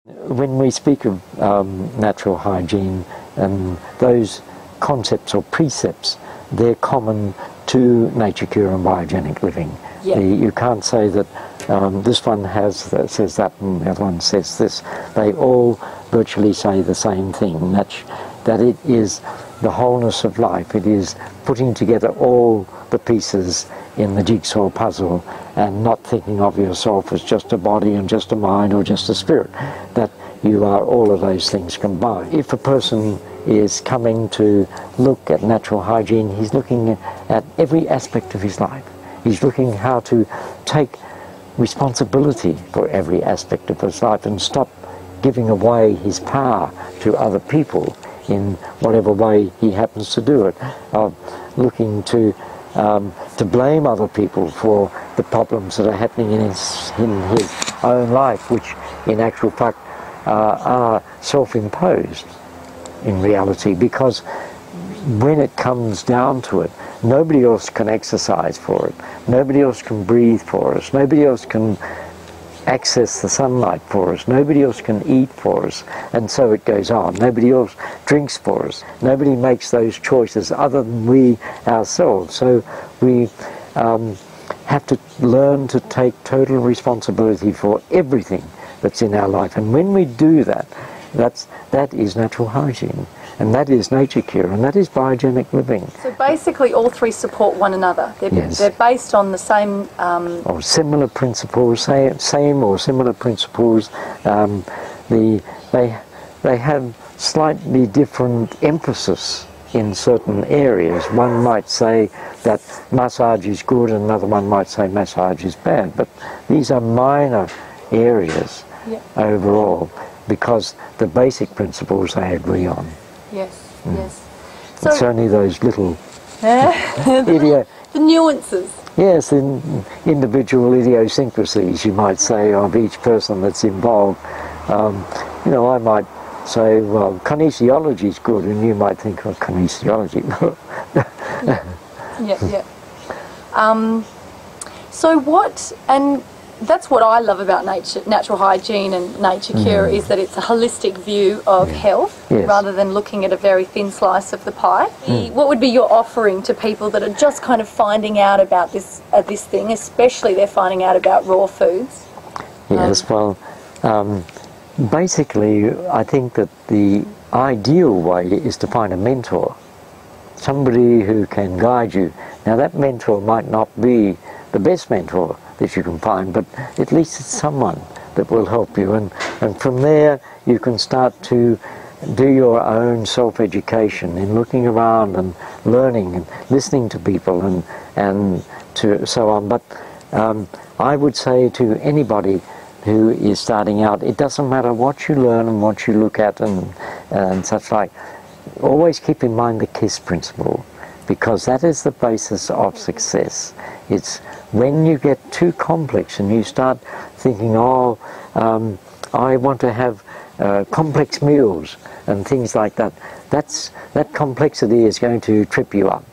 When we speak of natural hygiene, and those concepts or precepts, they're common to nature cure and biogenic living. Yeah. You can't say that this one says that and the other one says this. They all virtually say the same thing, that it is the wholeness of life. It is putting together all the pieces in the jigsaw puzzle and not thinking of yourself as just a body and just a mind or just a spirit, that you are all of those things combined. If a person is coming to look at natural hygiene, he's looking at every aspect of his life. He's looking how to take responsibility for every aspect of his life and stop giving away his power to other people in whatever way he happens to do it. Looking to blame other people for the problems that are happening in his own life, which in actual fact are self-imposed in reality, because when it comes down to it, nobody else can exercise for it, nobody else can breathe for us, nobody else can access the sunlight for us, nobody else can eat for us, and so it goes on. Nobody else drinks for us, nobody makes those choices other than we ourselves. So we have to learn to take total responsibility for everything that's in our life, and when we do that, that is natural hygiene, and that is nature cure, and that is biogenic living. So basically all three support one another. Yes. They're based on the same... or similar principles, same or similar principles. They have slightly different emphasis in certain areas. One might say that massage is good, and another one might say massage is bad, but these are minor areas overall, because the basic principles they agree on. Yes, yes. So it's only those little the nuances. Yes, individual idiosyncrasies, you might say, of each person that's involved. You know, I might say, well, kinesiology is good, and you might think, well, kinesiology. So what, and that's what I love about natural hygiene and nature cure, is that it's a holistic view of health rather than looking at a very thin slice of the pie. What would be your offering to people that are just kind of finding out about this thing, especially they're finding out about raw foods? Yes, well, basically I think that the ideal way is to find a mentor, somebody who can guide you. Now that mentor might not be the best mentor that you can find, but at least it's someone that will help you, and from there you can start to do your own self-education in looking around and learning and listening to people and to so on. But I would say to anybody who is starting out, it doesn't matter what you learn and what you look at and such like, always keep in mind the KISS principle, because that is the basis of success. It's when you get too complex and you start thinking, oh, I want to have complex meals and things like that, that complexity is going to trip you up.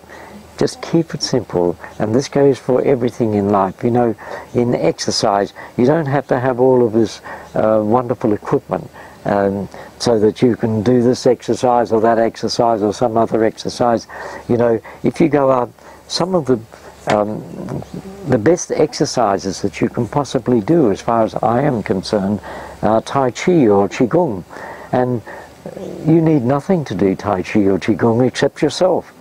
Just keep it simple, and this goes for everything in life. You know, in exercise, you don't have to have all of this wonderful equipment so that you can do this exercise or that exercise or some other exercise. You know, if you go out, some of the best exercises that you can possibly do, as far as I am concerned, are Tai Chi or Qigong, and you need nothing to do Tai Chi or Qigong except yourself,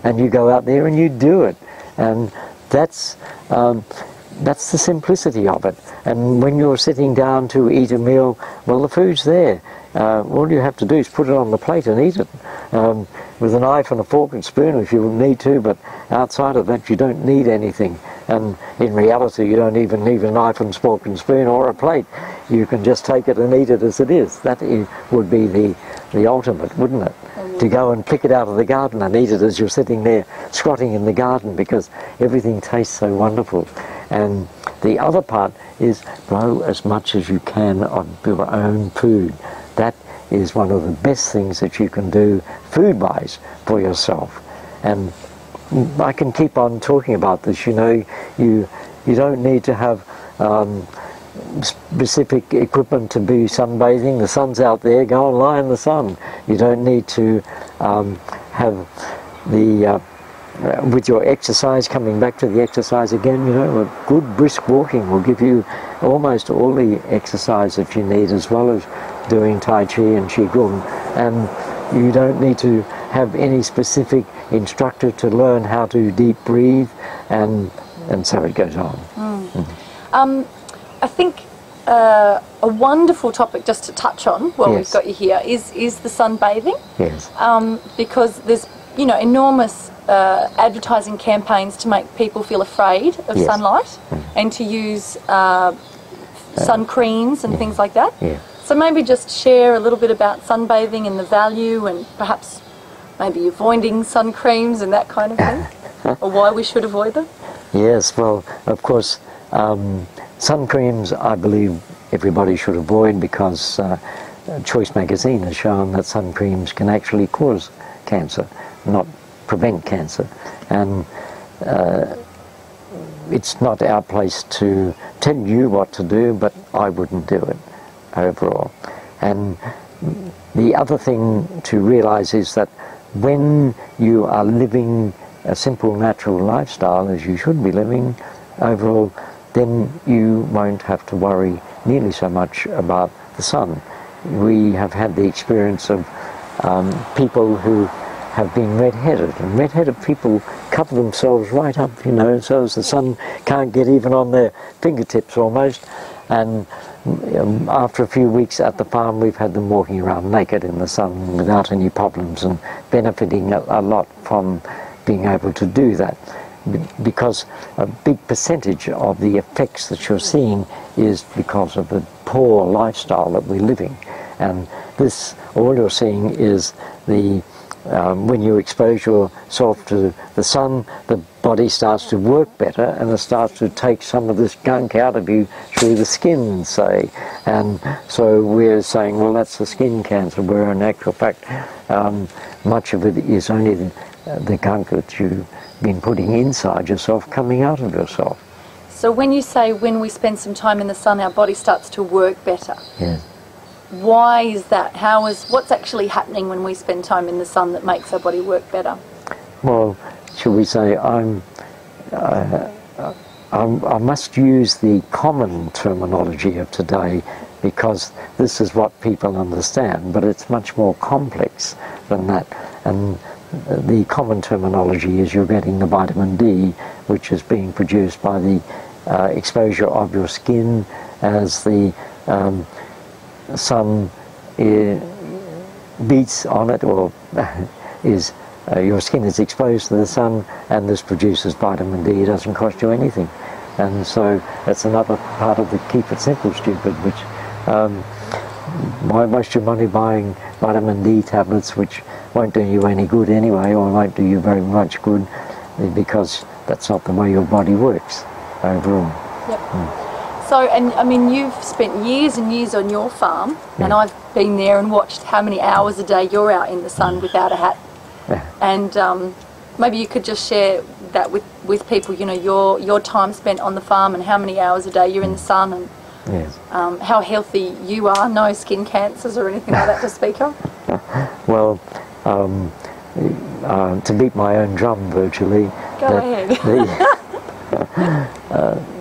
and you go out there and you do it, and that's the simplicity of it. And when you're sitting down to eat a meal, well, the food's there. All you have to do is put it on the plate and eat it with a knife and a fork and spoon if you need to, but outside of that you don't need anything. And in reality you don't even need a knife and fork and spoon or a plate. You can just take it and eat it as it is. That would be the ultimate, wouldn't it? To go and pick it out of the garden and eat it as you're sitting there squatting in the garden, because everything tastes so wonderful. And the other part is grow as much as you can of your own food. That is one of the best things that you can do food-wise for yourself. And I can keep on talking about this. You know, you don't need to have specific equipment to be sunbathing. The sun's out there, go and lie in the sun. You don't need to have the with your exercise, coming back to the exercise again, you know, a good brisk walking will give you almost all the exercise that you need, as well as doing Tai Chi and Qigong. And you don't need to have any specific instructor to learn how to deep breathe, and so it goes on. I think a wonderful topic just to touch on while we've got you here is the sunbathing. Yes. Because there's, you know, enormous advertising campaigns to make people feel afraid of sunlight and to use sun creams and things like that. Yeah. So maybe just share a little bit about sunbathing and the value, and perhaps maybe avoiding sun creams and that kind of thing, or why we should avoid them. Yes, well, of course, sun creams I believe everybody should avoid, because Choice magazine has shown that sun creams can actually cause cancer, not prevent cancer. And it's not our place to tell you what to do, but I wouldn't do it overall. And the other thing to realize is that when you are living a simple natural lifestyle, as you should be living overall, then you won't have to worry nearly so much about the sun. We have had the experience of people who have been red-headed, and red-headed people cover themselves right up, you know, so as the sun can't get even on their fingertips almost. And after a few weeks at the farm, we've had them walking around naked in the sun without any problems, and benefiting a lot from being able to do that, because a big percentage of the effects that you're seeing is because of the poor lifestyle that we're living. And this, all you're seeing is the when you expose yourself to the sun, the body starts to work better, and it starts to take some of this gunk out of you through the skin, say. And so we're saying, well, that's the skin cancer, where in actual fact much of it is only the gunk that you've been putting inside yourself coming out of yourself. So when you say when we spend some time in the sun, our body starts to work better. Yes. Why is that? What's actually happening when we spend time in the sun that makes our body work better? Well, shall we say I must use the common terminology of today, because this is what people understand, but it's much more complex than that. And the common terminology is you're getting the vitamin D, which is being produced by the exposure of your skin as the sun beats on it, or is your skin is exposed to the sun, and this produces vitamin D. It doesn't cost you anything. And so that's another part of the keep it simple stupid, which why waste your money buying vitamin D tablets, which won't do you any good anyway, or won't do you very much good, because that's not the way your body works overall. Yep. So, and I mean, you've spent years and years on your farm, and I've been there and watched how many hours a day you're out in the sun without a hat. And maybe you could just share that with people, you know, your time spent on the farm and how many hours a day you're in the sun, and how healthy you are, no skin cancers or anything like that to speak of. Well, to beat my own drum virtually, Go ahead.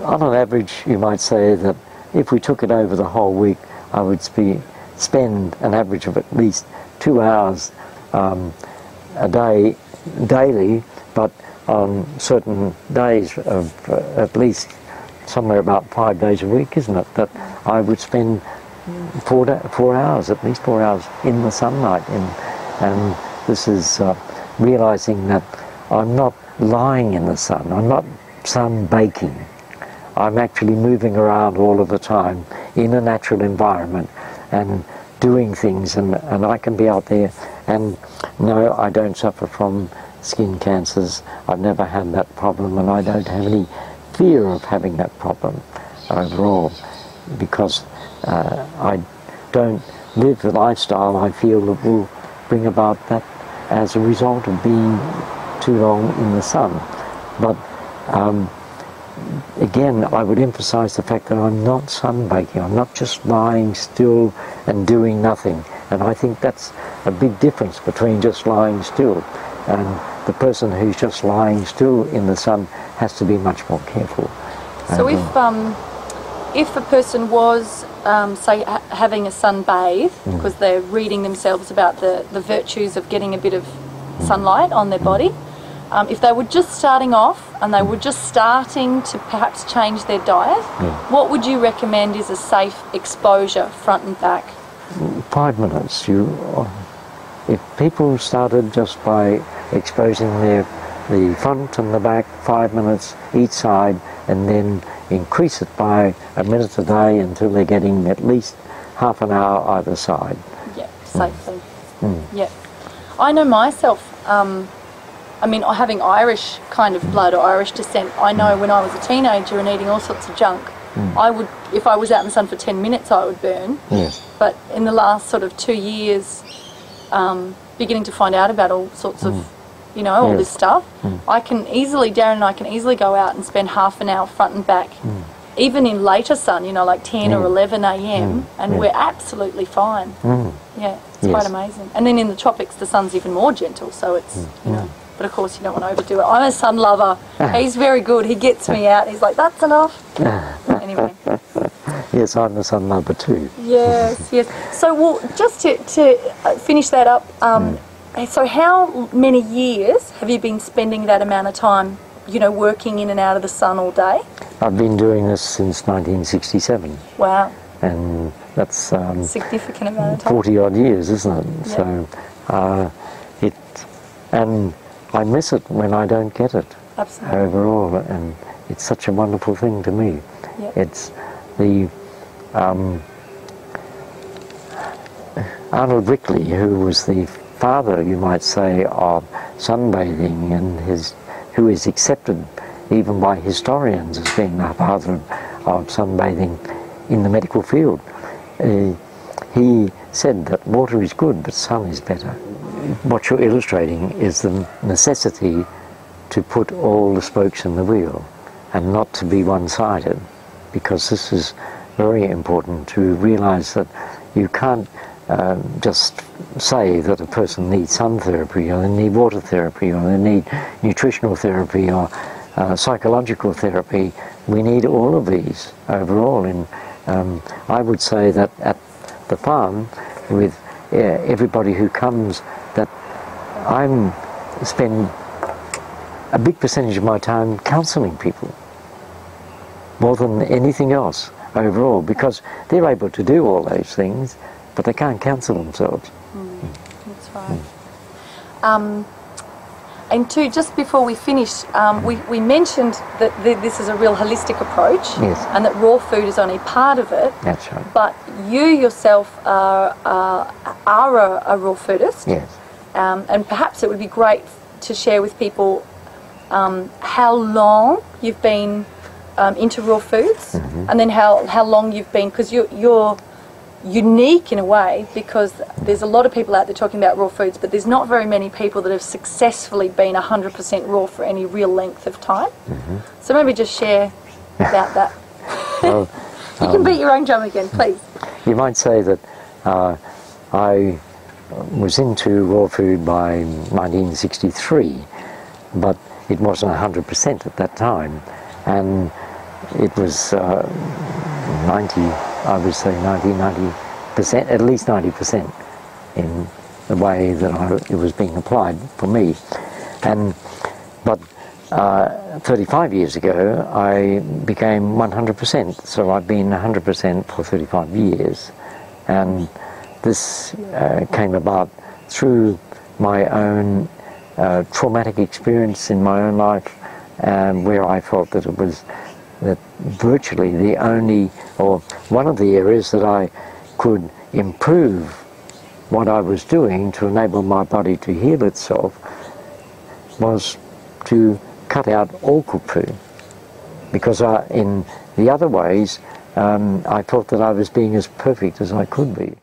On an average, you might say that if we took it over the whole week, I would spend an average of at least 2 hours a day, daily, but on certain days of at least somewhere about 5 days a week, isn't it? That I would spend 4 hours, at least 4 hours in the sunlight. And this is realizing that I'm not lying in the sun, I'm not sun baking. I'm actually moving around all of the time in a natural environment and doing things, and I can be out there. And no, I don't suffer from skin cancers. I've never had that problem, and I don't have any fear of having that problem overall, because I don't live the lifestyle I feel that will bring about that as a result of being too long in the sun. But again, I would emphasize the fact that I'm not sunbaking. I'm not just lying still and doing nothing. And I think that's a big difference between just lying still. And the person who's just lying still in the sun has to be much more careful. So if a person was, say, having a sunbathe, because they're reading themselves about the virtues of getting a bit of sunlight on their body, if they were just starting off and they were just starting to perhaps change their diet, what would you recommend is a safe exposure front and back? 5 minutes. If people started just by exposing the front and the back 5 minutes each side, and then increase it by a minute a day until they're getting at least half an hour either side. Yeah, safely. Yeah. I know myself, I mean, having Irish kind of blood or Irish descent, I know when I was a teenager and eating all sorts of junk, I would, if I was out in the sun for 10 minutes, I would burn. Yes. But in the last sort of 2 years, beginning to find out about all sorts of, you know, all this stuff, I can easily, Darren and I can easily go out and spend half an hour front and back, even in later sun, you know, like 10 or 11 a.m, and we're absolutely fine. Yeah, it's quite amazing. And then in the tropics, the sun's even more gentle, so it's, you know, but of course you don't want to overdo it. I'm a sun lover. He's very good. He gets me out. He's like, that's enough. Anyway. Yes, I'm a sun lover too. Yes, yes. So, well, just to finish that up, so how many years have you been spending that amount of time, you know, working in and out of the sun all day? I've been doing this since 1967. Wow. And that's significant amount of time. 40 odd years, isn't it? Yep. So and I miss it when I don't get it. Absolutely. Overall, and it's such a wonderful thing to me. Yep. It's the Arnold Rickley, who was the father, you might say, of sunbathing, and who is accepted even by historians as being the father of sunbathing in the medical field. He said that water is good, but sun is better. What you're illustrating is the necessity to put all the spokes in the wheel and not to be one-sided, because this is very important to realize that you can't just say that a person needs sun therapy, or they need water therapy, or they need nutritional therapy, or psychological therapy. We need all of these overall. And I would say that at the farm, with everybody who comes, that I spend a big percentage of my time counselling people, more than anything else overall, because they're able to do all those things, but they can't counsel themselves. That's right. And two, just before we finish, we mentioned that this is a real holistic approach, yes, and that raw food is only part of it. That's right. But you yourself are a raw foodist. Yes. And perhaps it would be great to share with people how long you've been into raw foods, and then how long you've been, because you're unique in a way, because there's a lot of people out there talking about raw foods, but there's not very many people that have successfully been 100% raw for any real length of time. So maybe just share about that. Well, you can beat your own drum again, please. You might say that I was into raw food by 1963, but it wasn't 100% at that time, and it was 90%, at least 90% in the way that it was being applied for me. But 35 years ago I became 100%, so I've been 100% for 35 years, and this came about through my own traumatic experience in my own life, where I felt that it was virtually the only, or one of the areas that I could improve what I was doing to enable my body to heal itself was to cut out all cooked food, because in the other ways I felt that I was being as perfect as I could be.